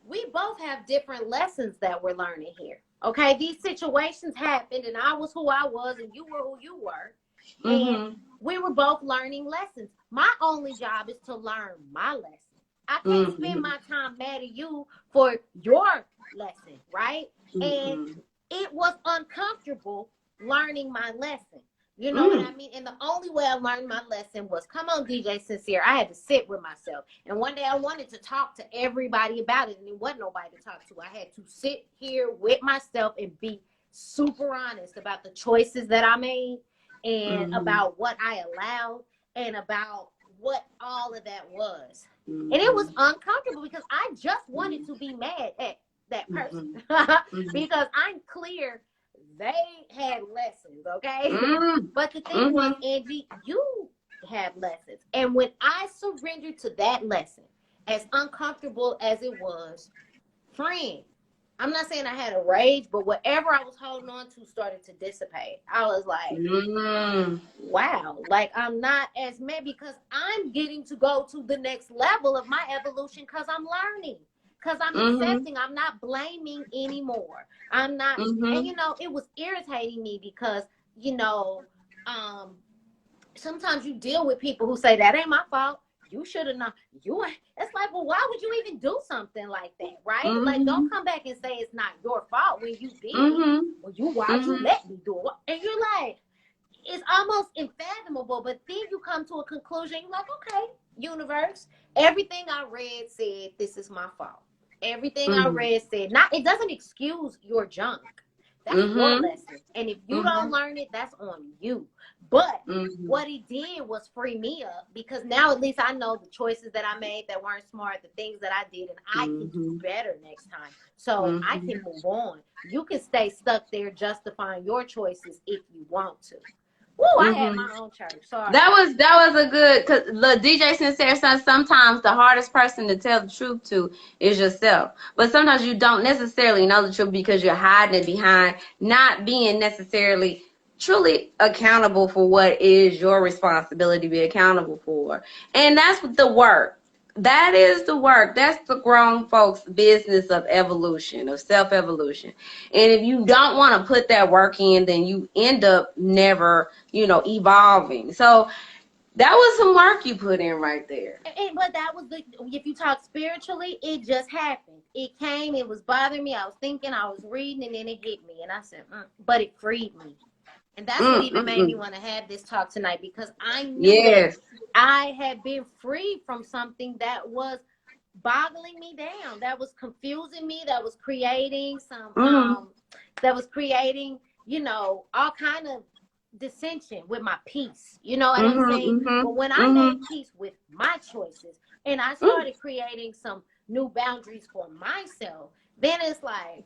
[SPEAKER 1] we both have different lessons that we're learning here. Okay, these situations happened, and I was who I was, and you were who you were, and we were both learning lessons. My only job is to learn my lesson. I can't spend my time mad at you for your lesson, right? And it was uncomfortable learning my lesson. You know what I mean? And the only way I learned my lesson was, come on, DJ Sincere. I had to sit with myself. And one day I wanted to talk to everybody about it, and there wasn't nobody to talk to. I had to sit here with myself and be super honest about the choices that I made, and about what I allowed, and about what all of that was. And it was uncomfortable because I just wanted to be mad at that person because I'm clear they had lessons, okay? But the thing was, Angie, you had lessons. And when I surrendered to that lesson, as uncomfortable as it was, friend, I'm not saying I had a rage, but whatever I was holding on to started to dissipate. I was like, wow, like I'm not as mad, because I'm getting to go to the next level of my evolution, because I'm learning, because I'm accepting, I'm not blaming anymore. I'm not, and you know, it was irritating me because, you know, sometimes you deal with people who say, that ain't my fault. You should have known. It's like, well, why would you even do something like that, right? Like, don't come back and say it's not your fault when you did it. Well, why'd you let me do it? And you're like, it's almost unfathomable. But then you come to a conclusion. You're like, okay, universe, everything I read said this is my fault. Everything I read said, not, it doesn't excuse your junk. That's your lesson. And if you don't learn it, that's on you. But what it did was free me up, because now at least I know the choices that I made that weren't smart, the things that I did, and I can do better next time. So I can move on. You can stay stuck there justifying your choices if you want to. Woo, I had my own church. Sorry.
[SPEAKER 2] That was a good, because the DJ Sincere says sometimes the hardest person to tell the truth to is yourself. But sometimes you don't necessarily know the truth because you're hiding it behind not being necessarily truly accountable for what is your responsibility to be accountable for. And that's the work. That is the work. That's the grown folks' business of evolution, of self-evolution. And if you don't want to put that work in, then you end up never, evolving. So that was some work you put in right there.
[SPEAKER 1] But that was if you talk spiritually, it just happened. It came, it was bothering me. I was thinking, I was reading, and then it hit me. And I said, but it freed me. And that's what even made me want to have this talk tonight, because I knew that I had been free from something that was boggling me down, that was confusing me, that was creating all kind of dissension with my peace. You know what I'm saying? But when I made peace with my choices and I started creating some new boundaries for myself, then it's like,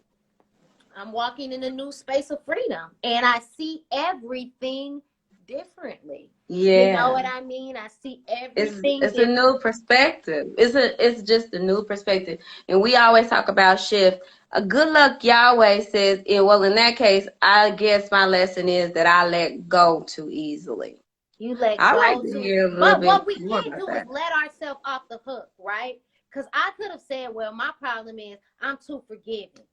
[SPEAKER 1] I'm walking in a new space of freedom, and I see everything differently.
[SPEAKER 2] Yeah.
[SPEAKER 1] You know what I mean? I see everything.
[SPEAKER 2] It's a new perspective. It's just a new perspective. And we always talk about shift. Good luck Yahweh says, in that case, I guess my lesson is that I let go too easily.
[SPEAKER 1] You let go.
[SPEAKER 2] I like to hear a little bit.
[SPEAKER 1] But what we can't do is let ourselves off the hook, right? Because I could have said, well, my problem is I'm too forgiving.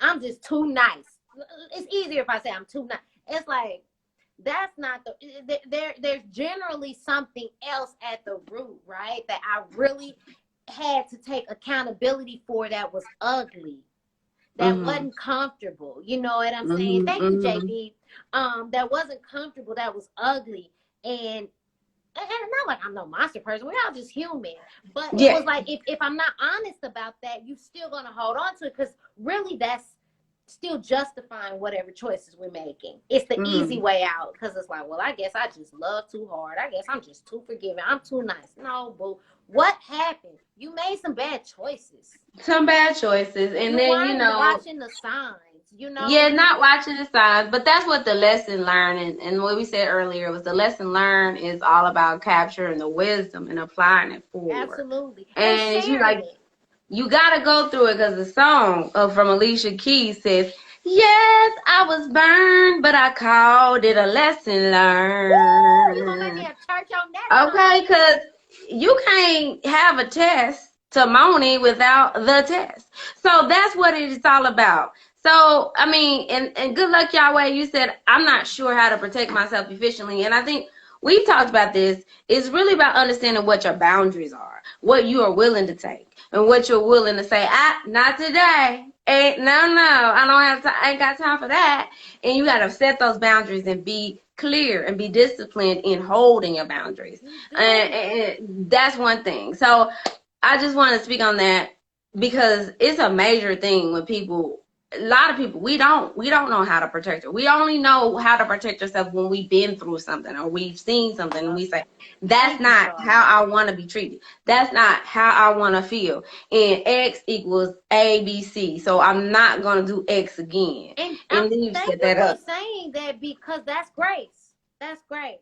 [SPEAKER 1] I'm just too nice. It's easier if I say I'm too nice. It's like, that's not there's generally something else at the root, right? That I really had to take accountability for, that was ugly, that wasn't comfortable. You know what I'm saying? Thank you, JB. That wasn't comfortable, that was ugly. And and not like I'm no monster person. We're all just human. But it
[SPEAKER 2] Yeah.
[SPEAKER 1] was like if I'm not honest about that, you still gonna hold on to it because really that's still justifying whatever choices we're making. It's the easy way out because it's like, well, I guess I just love too hard. I guess I'm just too forgiving. I'm too nice. No, boo. What happened? You made some bad choices.
[SPEAKER 2] Some bad choices, and
[SPEAKER 1] You
[SPEAKER 2] then
[SPEAKER 1] weren't watching the signs.
[SPEAKER 2] yeah, not watching the signs, but that's what the lesson learned, and what we said earlier was the lesson learned is all about capturing the wisdom and applying it forward.
[SPEAKER 1] Absolutely. And
[SPEAKER 2] And you
[SPEAKER 1] sharing
[SPEAKER 2] like,
[SPEAKER 1] it.
[SPEAKER 2] you gotta go through it because the song from Alicia Keys says, "Yes, I was burned, but I called it a lesson
[SPEAKER 1] Woo! You gonna make me
[SPEAKER 2] learned."
[SPEAKER 1] have church on that
[SPEAKER 2] Okay,
[SPEAKER 1] song.
[SPEAKER 2] because you can't have a testimony without the test. So that's what it is all about. So, I mean, and good luck, Yahweh. You said, I'm not sure how to protect myself efficiently. And I think we've talked about this. It's really about understanding what your boundaries are, what you are willing to take, and what you're willing to say, not today. Ain't, no, I don't have time. I ain't got time for that. And you got to set those boundaries and be clear and be disciplined in holding your boundaries. And that's one thing. So I just want to speak on that because it's a major thing when people, a lot of people, we don't know how to protect her. We only know how to protect ourselves when we've been through something or we've seen something and we say, that's not how I want to be treated. That's not how I want to feel. And X equals A, B, C. So I'm not going to do X again.
[SPEAKER 1] And
[SPEAKER 2] then you
[SPEAKER 1] thank
[SPEAKER 2] set
[SPEAKER 1] you
[SPEAKER 2] that
[SPEAKER 1] for
[SPEAKER 2] up.
[SPEAKER 1] saying that because that's grace. That's grace.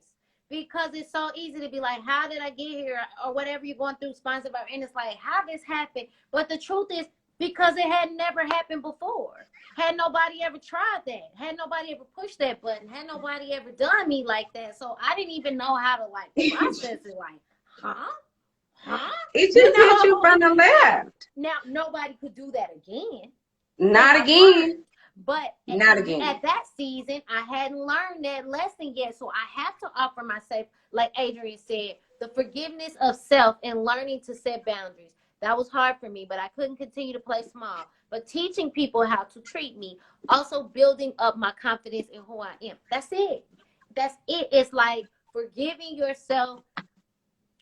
[SPEAKER 1] Because it's so easy to be like, how did I get here? Or whatever you're going through, sponsored by, and it's like, how this happened? But the truth is, because it had never happened before. Had nobody ever tried that. Had nobody ever pushed that button. Had nobody ever done me like that. So I didn't even know how to like process it. Like, huh?
[SPEAKER 2] It just hit you from the left.
[SPEAKER 1] Now nobody could do that again.
[SPEAKER 2] Not again.
[SPEAKER 1] But
[SPEAKER 2] not again.
[SPEAKER 1] At that season, I hadn't learned that lesson yet. So I have to offer myself, like Adrian said, the forgiveness of self and learning to set boundaries. That was hard for me, but I couldn't continue to play small. But teaching people how to treat me, also building up my confidence in who I am. That's it. That's it. It's like forgiving yourself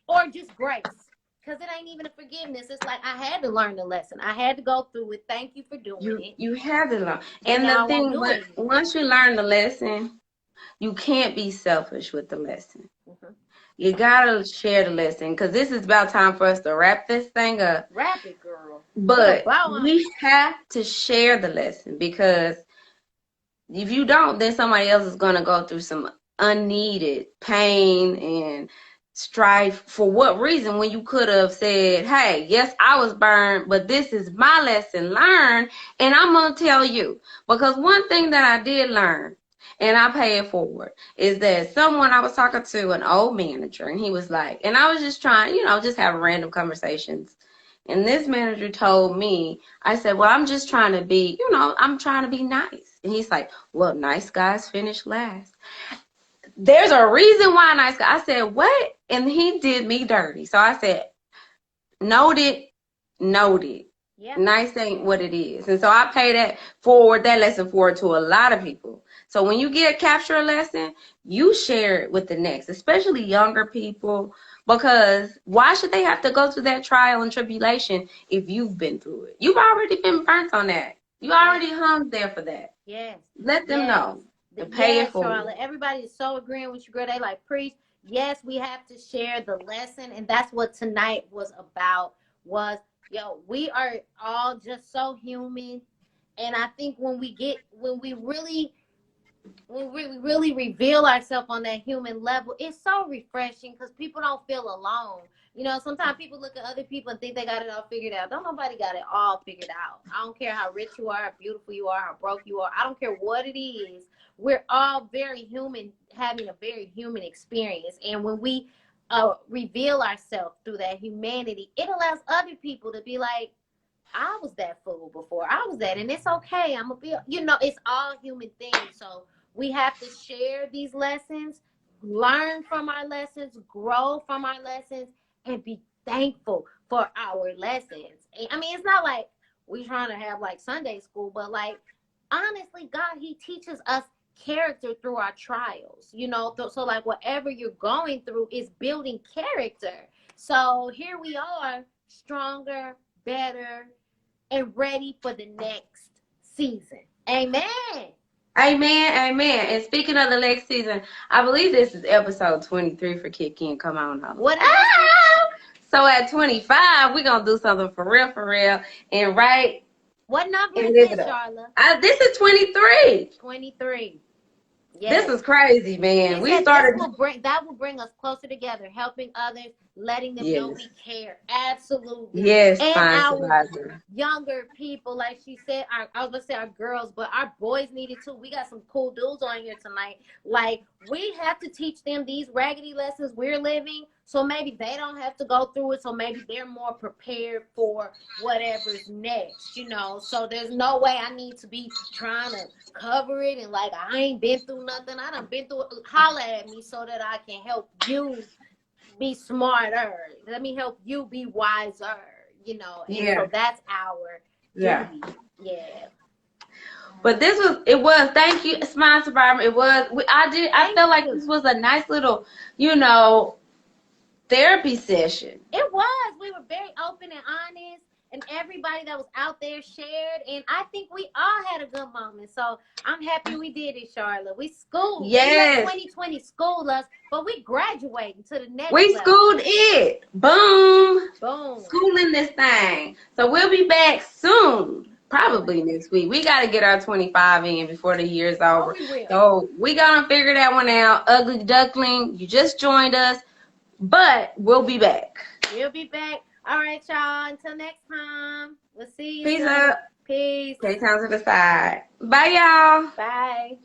[SPEAKER 1] or just grace. Because it ain't even a forgiveness. It's like I had to learn the lesson. I had to go through it. Thank you for doing it.
[SPEAKER 2] You had to learn. And the thing, once you learn the lesson, you can't be selfish with the lesson. Mm-hmm. You gotta share the lesson because this is about time for us to wrap this thing up.
[SPEAKER 1] Wrap it, girl.
[SPEAKER 2] But we have to share the lesson because if you don't, then somebody else is gonna go through some unneeded pain and strife. For what reason? When you could have said, hey, yes, I was burned, but this is my lesson learned, and I'm gonna tell you. Because one thing that I did learn, and I pay it forward, is that someone, I was talking to an old manager, and he was like, and I was just trying, just having random conversations. And this manager told me, I said, well, I'm just trying to be, I'm trying to be nice. And he's like, well, nice guys finish last. There's a reason why nice guy. I said, what? And he did me dirty. So I said, noted. Yep. Nice ain't what it is. And so I pay that lesson forward to a lot of people. So when you capture a lesson, you share it with the next, especially younger people, because why should they have to go through that trial and tribulation if you've been through it? You've already been burnt on that. You already hung there for that.
[SPEAKER 1] Yes.
[SPEAKER 2] Let them know. Pay it forward.
[SPEAKER 1] Charlotte, everybody is so agreeing with you, girl. They like preach. Yes, we have to share the lesson, and that's what tonight was about. We are all just so human, and I think when we really reveal ourselves on that human level, it's so refreshing because people don't feel alone. Sometimes people look at other people and think they got it all figured out. Don't nobody got it all figured out. I don't care how rich you are, how beautiful you are, how broke you are. I don't care what it is. We're all very human, having a very human experience. And when we reveal ourselves through that humanity, it allows other people to be like, I was that fool before. I was that. And it's okay. I'm going to be, it's all human things. So we have to share these lessons, learn from our lessons, grow from our lessons, and be thankful for our lessons. I mean, it's not like we're trying to have like Sunday school, but like, honestly, God, he teaches us character through our trials, you know. So like whatever you're going through is building character. So here we are, stronger, better, and ready for the next season. Amen.
[SPEAKER 2] Amen, amen. And speaking of the next season, I believe this is episode 23 for Kiki and Come On Home.
[SPEAKER 1] What is this?
[SPEAKER 2] So at 25, we're going to do something for real. And right.
[SPEAKER 1] What number
[SPEAKER 2] and
[SPEAKER 1] is
[SPEAKER 2] live
[SPEAKER 1] this,
[SPEAKER 2] it up.
[SPEAKER 1] Charla?
[SPEAKER 2] This is 23.
[SPEAKER 1] 23. Yes.
[SPEAKER 2] This is crazy, man.
[SPEAKER 1] He
[SPEAKER 2] We
[SPEAKER 1] said
[SPEAKER 2] started.
[SPEAKER 1] that will bring us closer together, helping others, letting them know we care. Absolutely.
[SPEAKER 2] Yes,
[SPEAKER 1] and
[SPEAKER 2] fine,
[SPEAKER 1] our
[SPEAKER 2] supervisor.
[SPEAKER 1] younger people, like she said, I was gonna say our girls, but our boys needed too. We got some cool dudes on here tonight. Like, we have to teach them these raggedy lessons we're living, so maybe they don't have to go through it. So maybe they're more prepared for whatever's next, you know. So there's no way I need to be trying to cover it and like I ain't been through nothing. I done been through it. Holla at me so that I can help you be smarter. Let me help you be wiser, you know. And so that's our duty. Yeah.
[SPEAKER 2] But it was, thank you, Smile Survivor. It was, I felt like this was a nice little, you know, therapy session.
[SPEAKER 1] It was. We were very open and honest, and everybody that was out there shared, and I think we all had a good moment. So I'm happy we did it, Charlotte. We schooled.
[SPEAKER 2] Yes.
[SPEAKER 1] 2020 schooled us, but we graduating to the next
[SPEAKER 2] We
[SPEAKER 1] level.
[SPEAKER 2] schooled it. Boom.
[SPEAKER 1] Boom.
[SPEAKER 2] Schooling this thing. So we'll be back soon. Probably next week. We got to get our 25 in before the year's over. So we going to figure that one out. Ugly Duckling, you just joined us, but we'll be back.
[SPEAKER 1] We'll be back. All right, y'all. Until next time. We'll see you
[SPEAKER 2] Peace
[SPEAKER 1] soon.
[SPEAKER 2] up.
[SPEAKER 1] Peace.
[SPEAKER 2] K-Town to the side. Bye, y'all.
[SPEAKER 1] Bye.